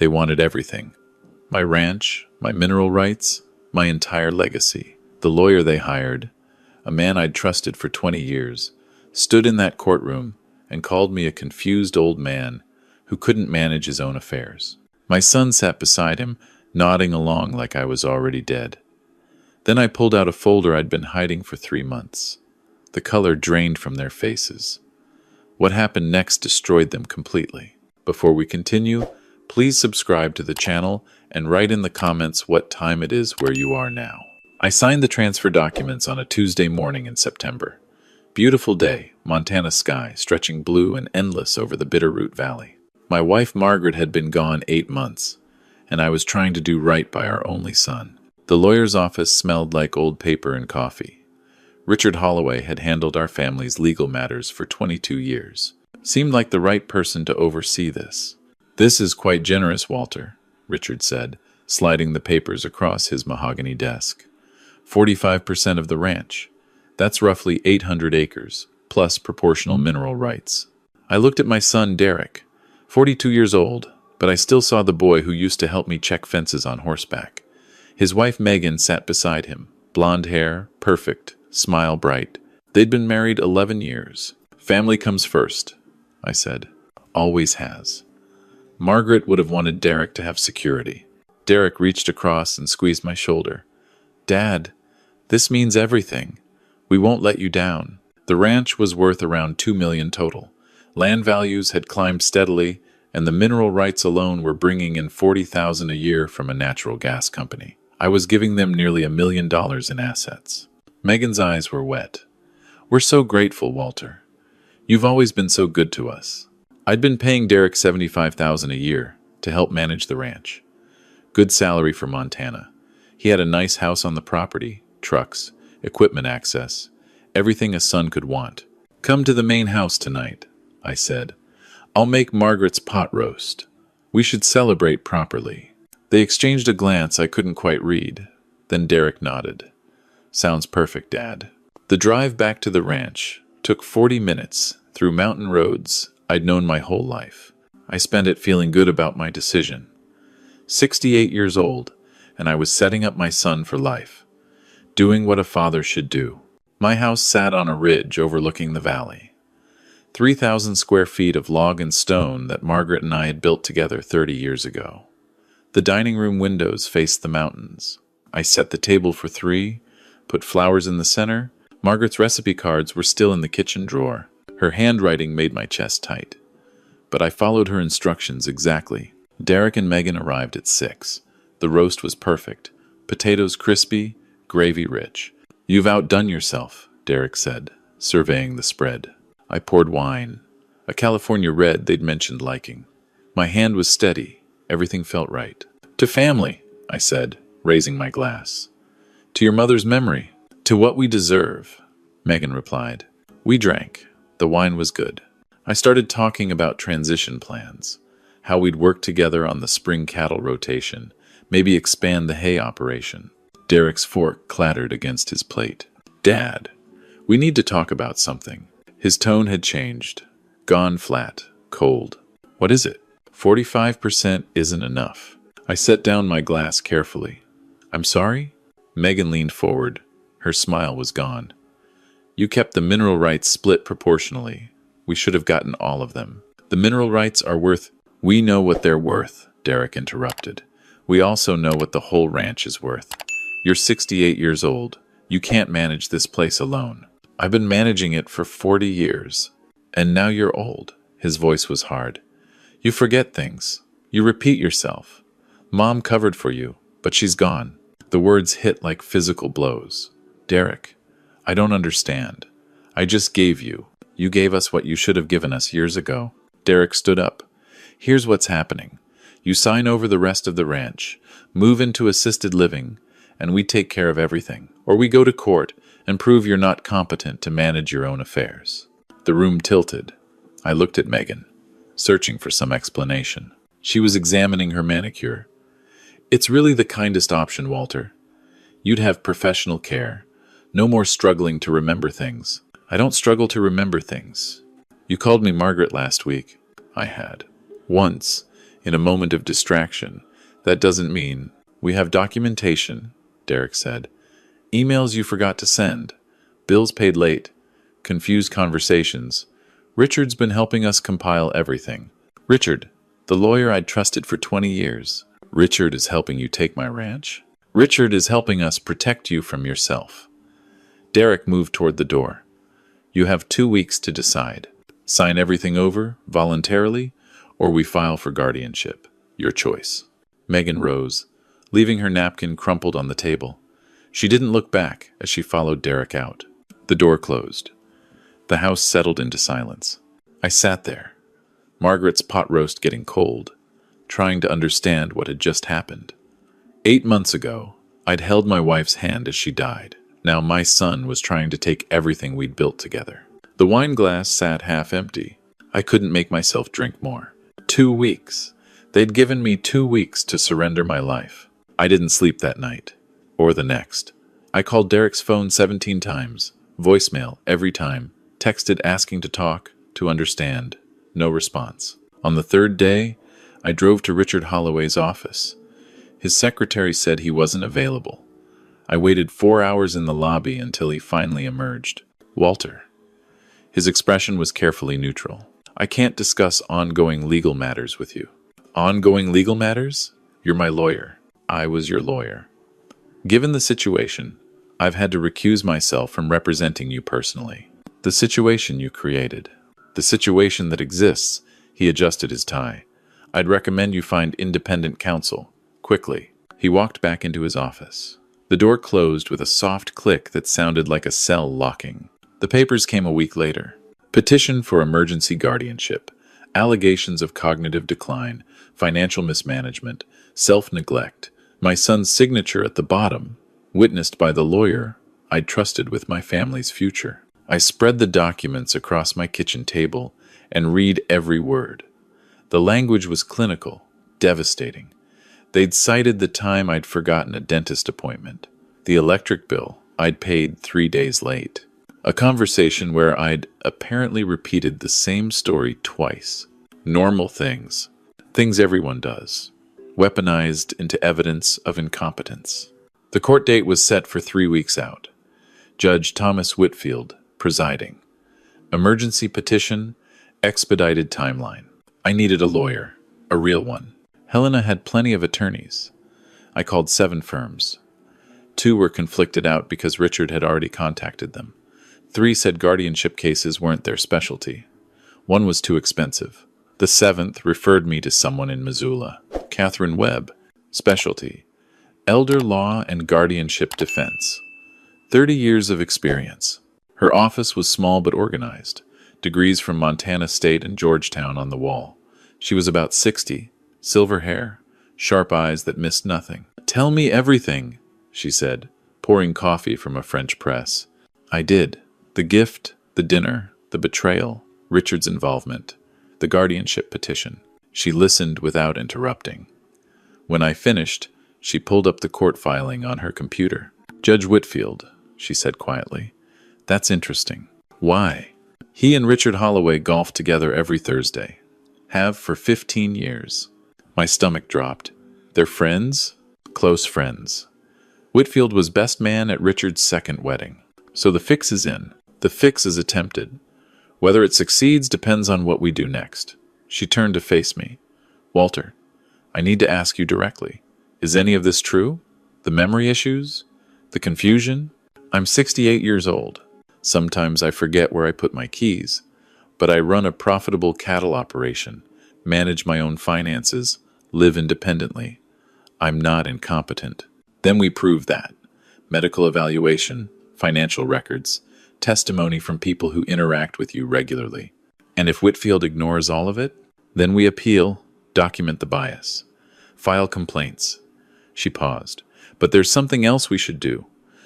They wanted everything. My ranch, my mineral rights, my entire legacy. The lawyer they hired, a man I'd trusted for 20 years, stood in that courtroom and called me a confused old man who couldn't manage his own affairs. My son sat beside him, nodding along like I was already dead. Then I pulled out a folder I'd been hiding for 3 months. The color drained from their faces. What happened next destroyed them completely. Before we continue, please subscribe to the channel and write in the comments what time it is where you are now. I signed the transfer documents on a Tuesday morning in September. Beautiful day, Montana sky stretching blue and endless over the Bitterroot Valley. My wife Margaret had been gone 8 months, and I was trying to do right by our only son. The lawyer's office smelled like old paper and coffee. Richard Holloway had handled our family's legal matters for 22 years. Seemed like the right person to oversee this. "This is quite generous, Walter," Richard said, sliding the papers across his mahogany desk. 45% of the ranch. That's roughly 800 acres, plus proportional mineral rights. I looked at my son, Derek, 42 years old, but I still saw the boy who used to help me check fences on horseback. His wife, Megan, sat beside him. Blonde hair, perfect, smile bright. They'd been married 11 years. "Family comes first," I said. "Always has." Margaret would have wanted Derek to have security. Derek reached across and squeezed my shoulder. "Dad, this means everything. We won't let you down." The ranch was worth around $2 million total. Land values had climbed steadily, and the mineral rights alone were bringing in $40,000 a year from a natural gas company. I was giving them nearly $1 million in assets. Megan's eyes were wet. "We're so grateful, Walter. You've always been so good to us." I'd been paying Derek $75,000 a year to help manage the ranch. Good salary for Montana. He had a nice house on the property, trucks, equipment access, everything a son could want. "Come to the main house tonight," I said. "I'll make Margaret's pot roast. We should celebrate properly." They exchanged a glance I couldn't quite read. Then Derek nodded. "Sounds perfect, Dad." The drive back to the ranch took 40 minutes through mountain roads I'd known my whole life. I spent it feeling good about my decision. 68 years old, and I was setting up my son for life, doing what a father should do. My house sat on a ridge overlooking the valley. 3,000 square feet of log and stone that Margaret and I had built together 30 years ago. The dining room windows faced the mountains. I set the table for 3, put flowers in the center. Margaret's recipe cards were still in the kitchen drawer. Her handwriting made my chest tight. But I followed her instructions exactly. Derek and Megan arrived at 6. The roast was perfect. Potatoes crispy, gravy rich. "You've outdone yourself," Derek said, surveying the spread. I poured wine, a California red they'd mentioned liking. My hand was steady. Everything felt right. "To family," I said, raising my glass. "To your mother's memory. To what we deserve," Megan replied. We drank. The wine was good. I started talking about transition plans, how we'd work together on the spring cattle rotation, maybe expand the hay operation. Derek's fork clattered against his plate. "Dad, we need to talk about something." His tone had changed, gone flat, cold. "What is it?" 45% isn't enough. I set down my glass carefully. "I'm sorry?" Megan leaned forward. Her smile was gone. "You kept the mineral rights split proportionally. We should have gotten all of them. The mineral rights are worth—" "We know what they're worth," Derek interrupted. "We also know what the whole ranch is worth. You're 68 years old. You can't manage this place alone. I've been managing it for 40 years. And now you're old." His voice was hard. "You forget things. You repeat yourself. Mom covered for you, but she's gone." The words hit like physical blows. "Derek, I don't understand. I just gave you. You gave us what you should have given us years ago." Derek stood up. "Here's what's happening. You sign over the rest of the ranch, move into assisted living, and we take care of everything. Or we go to court and prove you're not competent to manage your own affairs." The room tilted. I looked at Megan, searching for some explanation. She was examining her manicure. "It's really the kindest option, Walter. You'd have professional care. No more struggling to remember things." "I don't struggle to remember things. You called me Margaret last week." I had. "Once. in a moment of distraction. That doesn't mean we have documentation, Derek said. Emails you forgot to send, bills paid late, confused conversations. Richard's been helping us compile everything. Richard, the lawyer I'd trusted for 20 years. Richard is helping you take my ranch? Richard is helping us protect you from yourself. Derek moved toward the door. You have 2 weeks to decide. Sign everything over, voluntarily, or we file for guardianship. Your choice. Megan rose, leaving her napkin crumpled on the table. She didn't look back as she followed Derek out. The door closed. The house settled into silence. I sat there, Margaret's pot roast getting cold, trying to understand what had just happened. 8 months ago, I'd held my wife's hand as she died. Now my son was trying to take everything we'd built together. The wine glass sat half empty. I couldn't make myself drink more. 2 weeks. They'd given me 2 weeks to surrender my life. I didn't sleep that night, or the next. I called Derek's phone 17 times, voicemail every time, texted asking to talk, to understand. No response. On the 3rd day, I drove to Richard Holloway's office. His secretary said he wasn't available. I waited 4 hours in the lobby until he finally emerged. Walter. His expression was carefully neutral. I can't discuss ongoing legal matters with you. Ongoing legal matters? You're my lawyer. I was your lawyer. Given the situation, I've had to recuse myself from representing you personally. The situation you created. The situation that exists, he adjusted his tie. I'd recommend you find independent counsel. Quickly. He walked back into his office. The door closed with a soft click that sounded like a cell locking. The papers came a week later. Petition for emergency guardianship. Allegations of cognitive decline, financial mismanagement, self-neglect. My son's signature at the bottom, witnessed by the lawyer I'd trusted with my family's future. I spread the documents across my kitchen table and read every word. The language was clinical, devastating. They'd cited the time I'd forgotten a dentist appointment, the electric bill I'd paid 3 days late, a conversation where I'd apparently repeated the same story twice. Normal things everyone does, weaponized into evidence of incompetence. The court date was set for 3 weeks out. Judge Thomas Whitfield presiding. Emergency petition, expedited timeline. I needed a lawyer, a real one. Helena had plenty of attorneys. I called 7 firms. 2 were conflicted out because Richard had already contacted them. 3 said guardianship cases weren't their specialty. 1 was too expensive. The 7th referred me to someone in Missoula. Catherine Webb, specialty, elder law and guardianship defense. 30 years of experience. Her office was small but organized. Degrees from Montana State and Georgetown on the wall. She was about 60, silver hair, sharp eyes that missed nothing. Tell me everything, she said, pouring coffee from a French press. I did. The gift, the dinner, the betrayal, Richard's involvement, the guardianship petition. She listened without interrupting. When I finished, she pulled up the court filing on her computer. Judge Whitfield, she said quietly. That's interesting. Why? He and Richard Holloway golf together every Thursday. Have for 15 years. My stomach dropped. They're friends? Close friends. Whitfield was best man at Richard's 2nd wedding. So the fix is in. The fix is attempted. Whether it succeeds depends on what we do next. She turned to face me. Walter, I need to ask you directly. Is any of this true? The memory issues? The confusion? I'm 68 years old. Sometimes I forget where I put my keys. But I run a profitable cattle operation, manage my own finances, live independently. I'm not incompetent. Then we prove that. Medical evaluation, financial records, testimony from people who interact with you regularly. And if Whitfield ignores all of it, then we appeal, document the bias, file complaints. She paused. But there's something else we should do.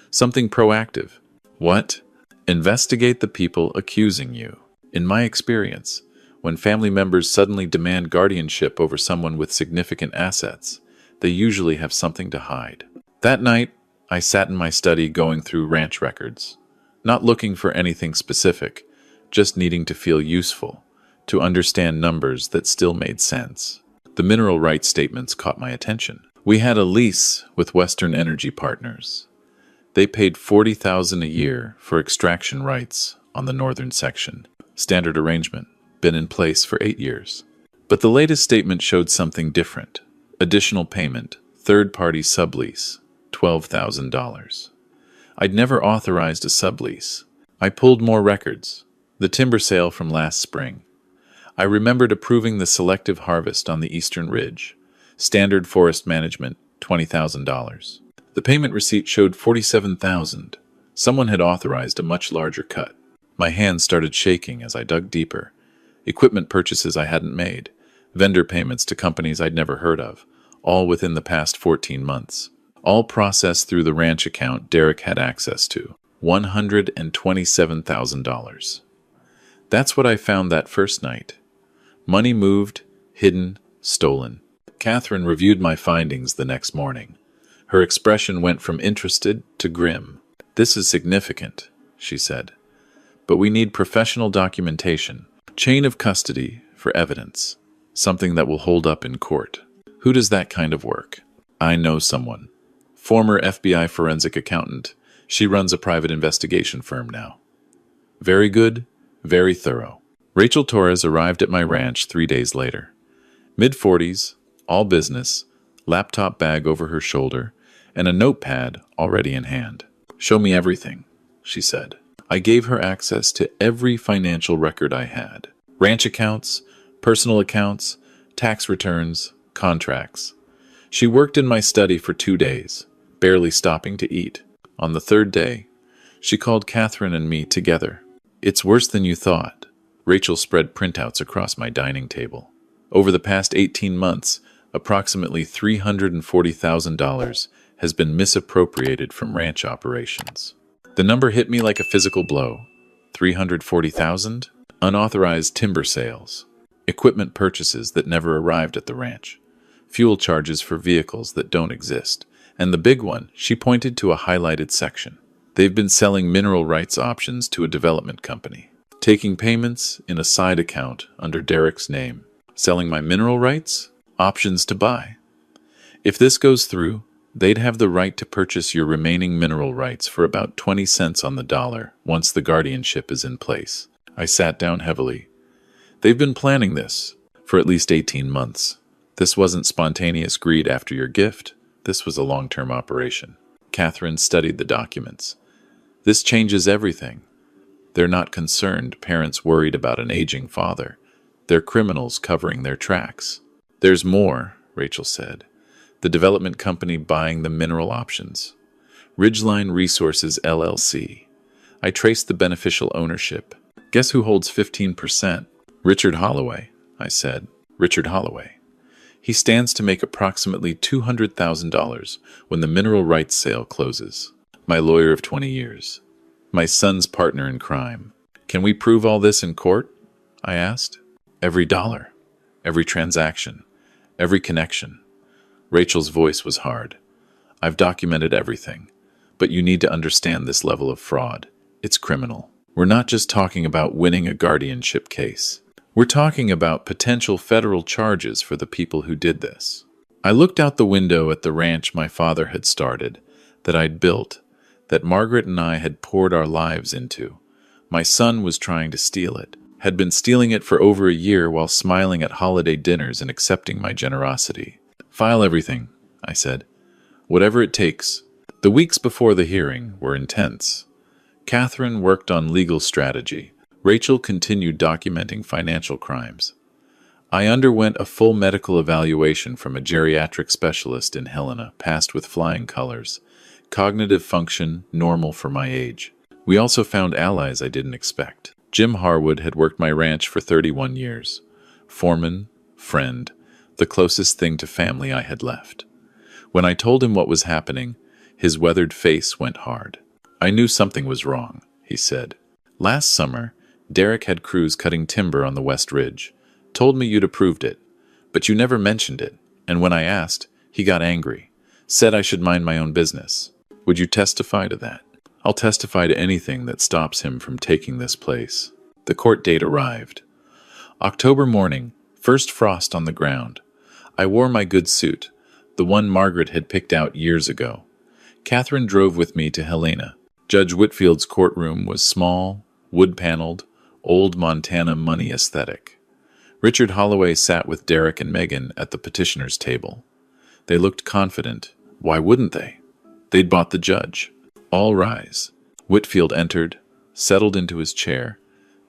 Something proactive. What? Investigate the people accusing you. In my experience, when family members suddenly demand guardianship over someone with significant assets, they usually have something to hide. That night, I sat in my study going through ranch records. Not looking for anything specific, just needing to feel useful, to understand numbers that still made sense. The mineral rights statements caught my attention. We had a lease with Western Energy Partners. They paid $40,000 a year for extraction rights on the northern section. Standard arrangement, been in place for 8 years. But the latest statement showed something different. Additional payment, third-party sublease, $12,000. I'd never authorized a sublease. I pulled more records. The timber sale from last spring. I remembered approving the selective harvest on the eastern ridge. Standard forest management, $20,000. The payment receipt showed $47,000. Someone had authorized a much larger cut. My hands started shaking as I dug deeper. Equipment purchases I hadn't made. Vendor payments to companies I'd never heard of. All within the past 14 months. All processed through the ranch account Derek had access to. $127,000. That's what I found that first night. Money moved, hidden, stolen. Catherine reviewed my findings the next morning. Her expression went from interested to grim. "This is significant," she said. "But we need professional documentation. Chain of custody for evidence. Something that will hold up in court." "Who does that kind of work?" "I know someone. Former FBI forensic accountant. She runs a private investigation firm now." "Very good, very thorough." Rachel Torres arrived at my ranch 3 days later. Mid-40s, all business, laptop bag over her shoulder, and a notepad already in hand. "Show me everything," she said. I gave her access to every financial record I had. Ranch accounts, personal accounts, tax returns, contracts. She worked in my study for 2 days, barely stopping to eat. On the third day, she called Catherine and me together. "It's worse than you thought." Rachel spread printouts across my dining table. Over the past 18 months, approximately $340,000 has been misappropriated from ranch operations. The number hit me like a physical blow. 340,000? Unauthorized timber sales. Equipment purchases that never arrived at the ranch. Fuel charges for vehicles that don't exist. And the big one, she pointed to a highlighted section. They've been selling mineral rights options to a development company. Taking payments in a side account under Derek's name. Selling my mineral rights? Options to buy. If this goes through, they'd have the right to purchase your remaining mineral rights for about 20 cents on the dollar once the guardianship is in place. I sat down heavily. They've been planning this for at least 18 months. This wasn't spontaneous greed after your gift. This was a long-term operation. Catherine studied the documents. This changes everything. They're not concerned parents worried about an aging father. They're criminals covering their tracks. "There's more," Rachel said. "The development company buying the mineral options. Ridgeline Resources, LLC. I traced the beneficial ownership. Guess who holds 15%? Richard Holloway," I said. "Richard Holloway. He stands to make approximately $200,000 when the mineral rights sale closes. My lawyer of 20 years. My son's partner in crime. Can we prove all this in court?" I asked. "Every dollar, every transaction, every connection." Rachel's voice was hard. "I've documented everything, but you need to understand this level of fraud. It's criminal. We're not just talking about winning a guardianship case. We're talking about potential federal charges for the people who did this." I looked out the window at the ranch my father had started, that I'd built, that Margaret and I had poured our lives into. My son was trying to steal it, had been stealing it for over a year while smiling at holiday dinners and accepting my generosity. "File everything," I said. "Whatever it takes." The weeks before the hearing were intense. Catherine worked on legal strategy. Rachel continued documenting financial crimes. I underwent a full medical evaluation from a geriatric specialist in Helena, passed with flying colors. Cognitive function, normal for my age. We also found allies I didn't expect. Jim Harwood had worked my ranch for 31 years. Foreman, friend, the closest thing to family I had left. When I told him what was happening, his weathered face went hard. "I knew something was wrong," he said. "Last summer, Derek had crews cutting timber on the West Ridge. Told me you'd approved it, but you never mentioned it, and when I asked, he got angry. Said I should mind my own business. Would you testify to that?" "I'll testify to anything that stops him from taking this place." The court date arrived. October morning, first frost on the ground. I wore my good suit, the one Margaret had picked out years ago. Catherine drove with me to Helena. Judge Whitfield's courtroom was small, wood-paneled, old Montana money aesthetic. Richard Holloway sat with Derek and Megan at the petitioner's table. They looked confident. Why wouldn't they? They'd bought the judge. All rise. Whitfield entered, settled into his chair,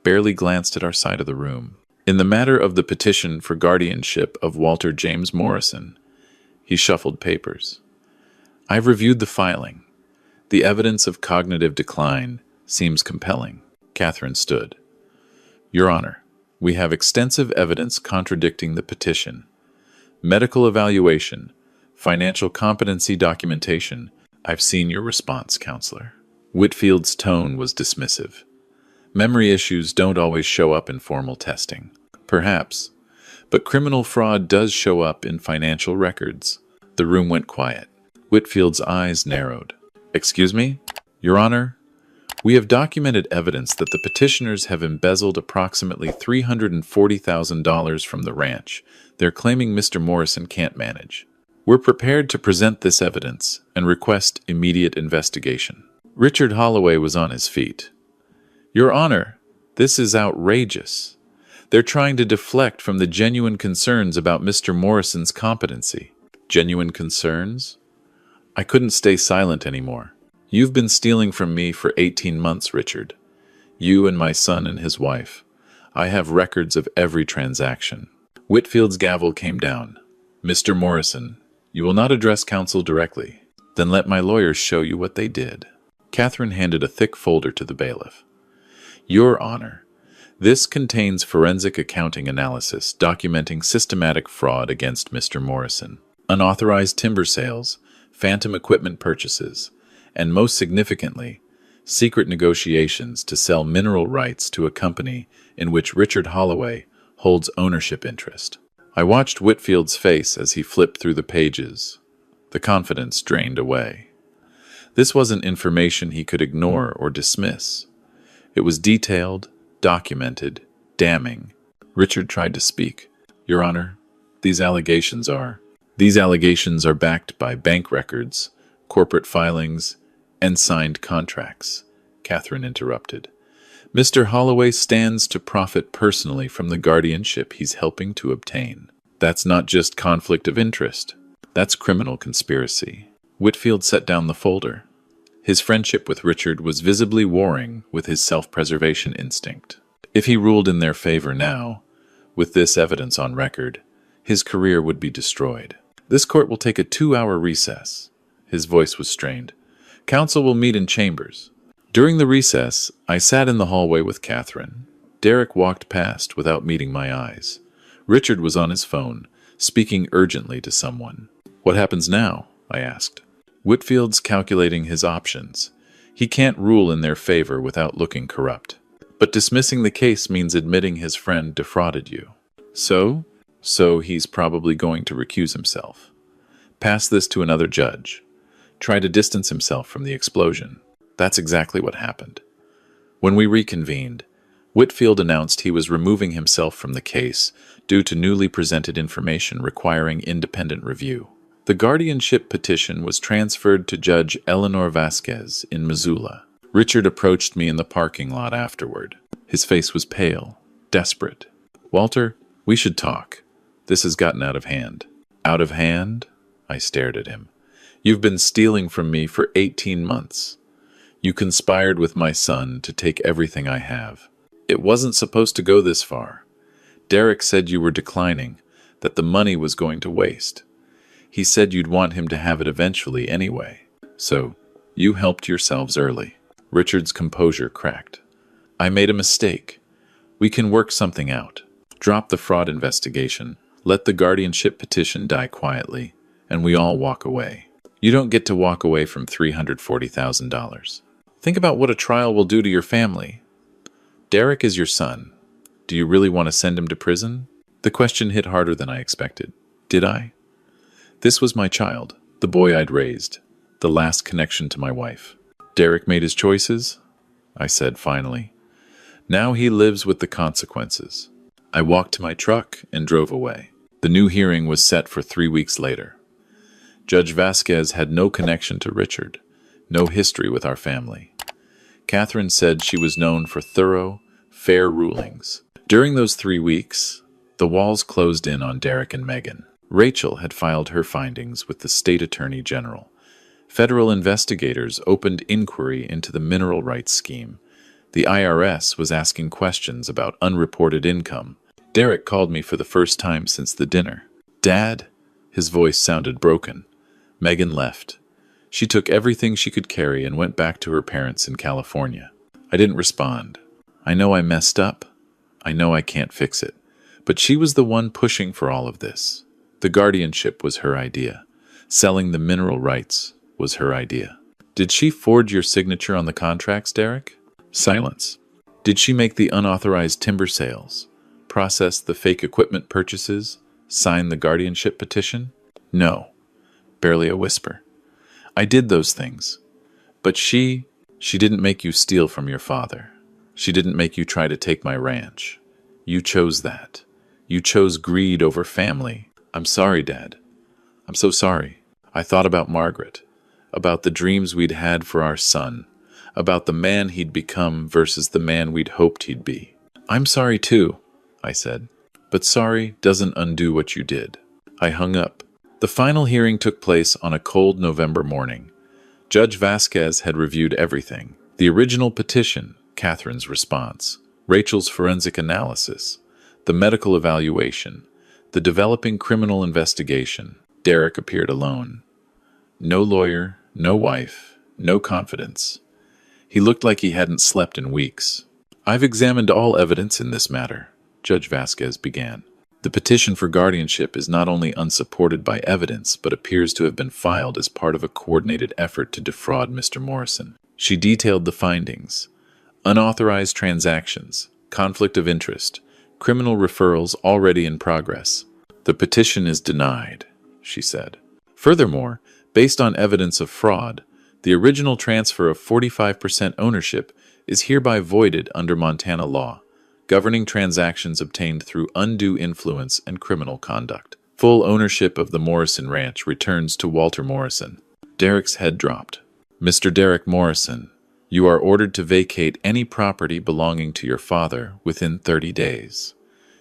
barely glanced at our side of the room. In the matter of the petition for guardianship of Walter James Morrison, he shuffled papers. I've reviewed the filing. The evidence of cognitive decline seems compelling. Catherine stood. Your Honor, we have extensive evidence contradicting the petition. Medical evaluation, financial competency documentation. I've seen your response, Counselor. Whitfield's tone was dismissive. Memory issues don't always show up in formal testing. Perhaps. But criminal fraud does show up in financial records. The room went quiet. Whitfield's eyes narrowed. Excuse me? Your Honor, we have documented evidence that the petitioners have embezzled approximately $340,000 from the ranch they're claiming Mr. Morrison can't manage. We're prepared to present this evidence and request immediate investigation. Richard Holloway was on his feet. Your Honor, this is outrageous. They're trying to deflect from the genuine concerns about Mr. Morrison's competency. Genuine concerns? I couldn't stay silent anymore. You've been stealing from me for 18 months, Richard. You and my son and his wife. I have records of every transaction. Whitfield's gavel came down. Mr. Morrison, you will not address counsel directly. Then let my lawyers show you what they did. Catherine handed a thick folder to the bailiff. Your Honor, this contains forensic accounting analysis documenting systematic fraud against Mr. Morrison, unauthorized timber sales, phantom equipment purchases, and most significantly, secret negotiations to sell mineral rights to a company in which Richard Holloway holds ownership interest. I watched Whitfield's face as he flipped through the pages. The confidence drained away. This wasn't information he could ignore or dismiss. It was detailed, documented, damning. Richard tried to speak. Your Honor, these allegations are backed by bank records, corporate filings, and signed contracts. Catherine interrupted. Mr. Holloway stands to profit personally from the guardianship he's helping to obtain. That's not just conflict of interest. That's criminal conspiracy. Whitfield set down the folder. His friendship with Richard was visibly warring with his self-preservation instinct. If he ruled in their favor now, with this evidence on record, his career would be destroyed. This court will take a 2-hour recess. His voice was strained. Counsel will meet in chambers. During the recess, I sat in the hallway with Catherine. Derek walked past without meeting my eyes. Richard was on his phone, speaking urgently to someone. What happens now? I asked. Whitfield's calculating his options. He can't rule in their favor without looking corrupt. But dismissing the case means admitting his friend defrauded you. So he's probably going to recuse himself. Pass this to another judge. Try to distance himself from the explosion. That's exactly what happened. When we reconvened, Whitfield announced he was removing himself from the case due to newly presented information requiring independent review. The guardianship petition was transferred to Judge Eleanor Vasquez in Missoula. Richard approached me in the parking lot afterward. His face was pale, desperate. Walter, we should talk. This has gotten out of hand. Out of hand? I stared at him. You've been stealing from me for 18 months. You conspired with my son to take everything I have. It wasn't supposed to go this far. Derek said you were declining, that the money was going to waste. He said you'd want him to have it eventually anyway. So, you helped yourselves early. Richard's composure cracked. I made a mistake. We can work something out. Drop the fraud investigation. Let the guardianship petition die quietly, and we all walk away. You don't get to walk away from $340,000. Think about what a trial will do to your family. Derek is your son. Do you really want to send him to prison? The question hit harder than I expected. Did I? This was my child, the boy I'd raised, the last connection to my wife. Derek made his choices, I said finally. Now he lives with the consequences. I walked to my truck and drove away. The The new hearing was set for 3 weeks later. Judge Vasquez had no connection to Richard, no history with our family. Catherine said she was known for thorough, fair rulings. During those 3 weeks, the walls closed in on Derek and Megan. Rachel had filed her findings with the state attorney general. Federal investigators opened inquiry into the mineral rights scheme. The IRS was asking questions about unreported income. Derek called me for the first time since the dinner. "Dad?" His voice sounded broken. Megan left. She took everything she could carry and went back to her parents in California. I didn't respond. I know I messed up. I know I can't fix it. But she was the one pushing for all of this. The guardianship was her idea. Selling the mineral rights was her idea. Did she forge your signature on the contracts, Derek? Silence. Did she make the unauthorized timber sales, process the fake equipment purchases, sign the guardianship petition? No. Barely a whisper. I did those things. But she didn't make you steal from your father. She didn't make you try to take my ranch. You chose that. You chose greed over family. I'm sorry, Dad. I'm so sorry. I thought about Margaret, about the dreams we'd had for our son, about the man he'd become versus the man we'd hoped he'd be. I'm sorry too, I said. But sorry doesn't undo what you did. I hung up. The final hearing took place on a cold November morning. Judge Vasquez had reviewed everything. The original petition, Catherine's response, Rachel's forensic analysis, the medical evaluation, the developing criminal investigation. Derek appeared alone. No lawyer, no wife, no confidence. He looked like he hadn't slept in weeks. I've examined all evidence in this matter, Judge Vasquez began. The petition for guardianship is not only unsupported by evidence, but appears to have been filed as part of a coordinated effort to defraud Mr. Morrison. She detailed the findings: unauthorized transactions, conflict of interest, criminal referrals already in progress. The petition is denied, she said. Furthermore, based on evidence of fraud, the original transfer of 45% ownership is hereby voided under Montana law, governing transactions obtained through undue influence and criminal conduct. Full ownership of the Morrison Ranch returns to Walter Morrison. Derek's head dropped. Mr. Derek Morrison, you are ordered to vacate any property belonging to your father within 30 days.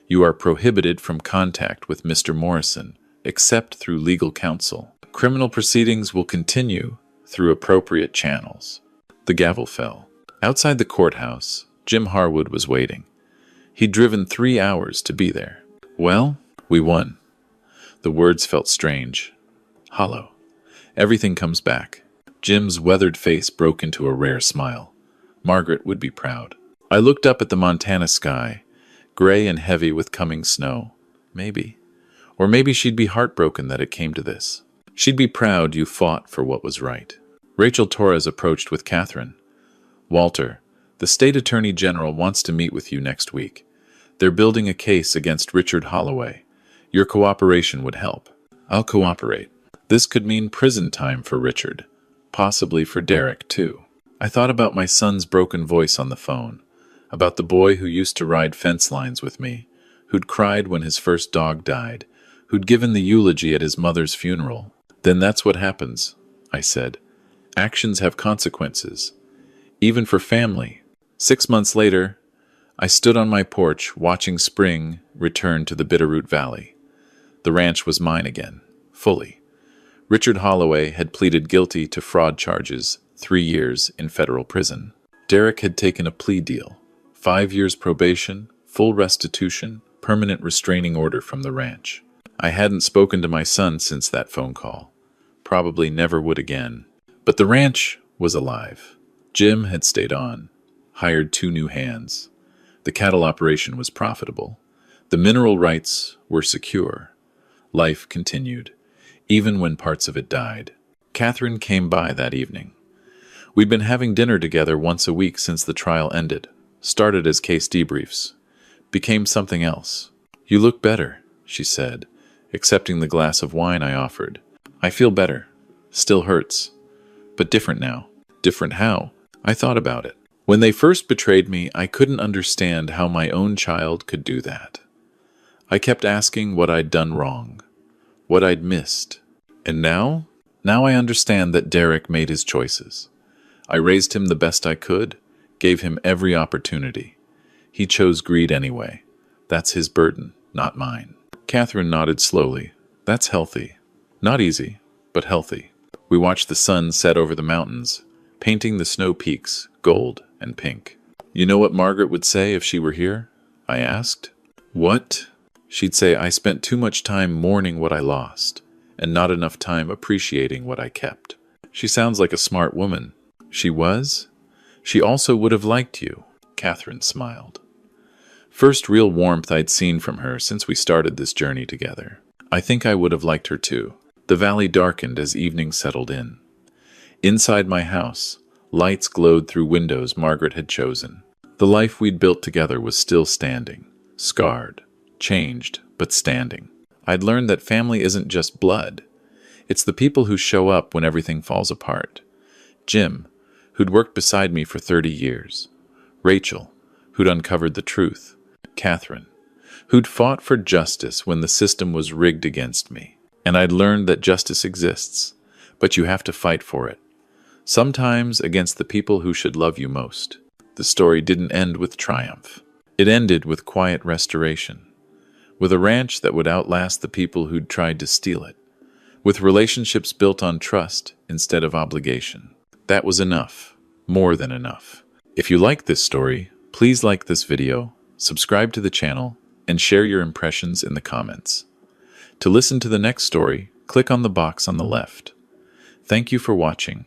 You are prohibited from contact with Mr. Morrison, except through legal counsel. Criminal proceedings will continue through appropriate channels. The gavel fell. Outside the courthouse, Jim Harwood was waiting. He'd driven 3 hours to be there. Well, we won. The words felt strange, hollow. Everything comes back. Jim's weathered face broke into a rare smile. Margaret would be proud. I looked up at the Montana sky, gray and heavy with coming snow. Maybe. Or maybe she'd be heartbroken that it came to this. She'd be proud you fought for what was right. Rachel Torres approached with Catherine. Walter, the state attorney general wants to meet with you next week. They're building a case against Richard Holloway. Your cooperation would help. I'll cooperate. This could mean prison time for Richard. Possibly for Derek, too. I thought about my son's broken voice on the phone, about the boy who used to ride fence lines with me, who'd cried when his first dog died, who'd given the eulogy at his mother's funeral. Then that's what happens, I said. Actions have consequences, even for family. 6 months later, I stood on my porch watching spring return to the Bitterroot Valley. The ranch was mine again, fully. Richard Holloway had pleaded guilty to fraud charges, 3 years in federal prison. Derek had taken a plea deal, 5 years probation, full restitution, permanent restraining order from the ranch. I hadn't spoken to my son since that phone call. Probably never would again. But the ranch was alive. Jim had stayed on, hired 2 new hands. The cattle operation was profitable. The mineral rights were secure. Life continued, even when parts of it died. Catherine came by that evening. We'd been having dinner together once a week since the trial ended. Started as case debriefs. Became something else. You look better, she said, accepting the glass of wine I offered. I feel better. Still hurts. But different now. Different how? I thought about it. When they first betrayed me, I couldn't understand how my own child could do that. I kept asking what I'd done wrong, what I'd missed. And now? Now I understand that Derek made his choices. I raised him the best I could, gave him every opportunity. He chose greed anyway. That's his burden, not mine. Catherine nodded slowly. That's healthy. Not easy, but healthy. We watched the sun set over the mountains, painting the snow peaks gold and pink. You know what Margaret would say if she were here? I asked. What? She'd say I spent too much time mourning what I lost, and not enough time appreciating what I kept. She sounds like a smart woman. She was? She also would have liked you. Catherine smiled. First real warmth I'd seen from her since we started this journey together. I think I would have liked her too. The valley darkened as evening settled in. Inside my house, lights glowed through windows Margaret had chosen. The life we'd built together was still standing, scarred, changed, but standing. I'd learned that family isn't just blood. It's the people who show up when everything falls apart. Jim, who'd worked beside me for 30 years. Rachel, who'd uncovered the truth. Catherine, who'd fought for justice when the system was rigged against me. And I'd learned that justice exists, but you have to fight for it. Sometimes against the people who should love you most. The story didn't end with triumph. It ended with quiet restoration. With a ranch that would outlast the people who'd tried to steal it. With relationships built on trust instead of obligation. That was enough. More than enough. If you like this story, please like this video, subscribe to the channel, and share your impressions in the comments. To listen to the next story, click on the box on the left. Thank you for watching.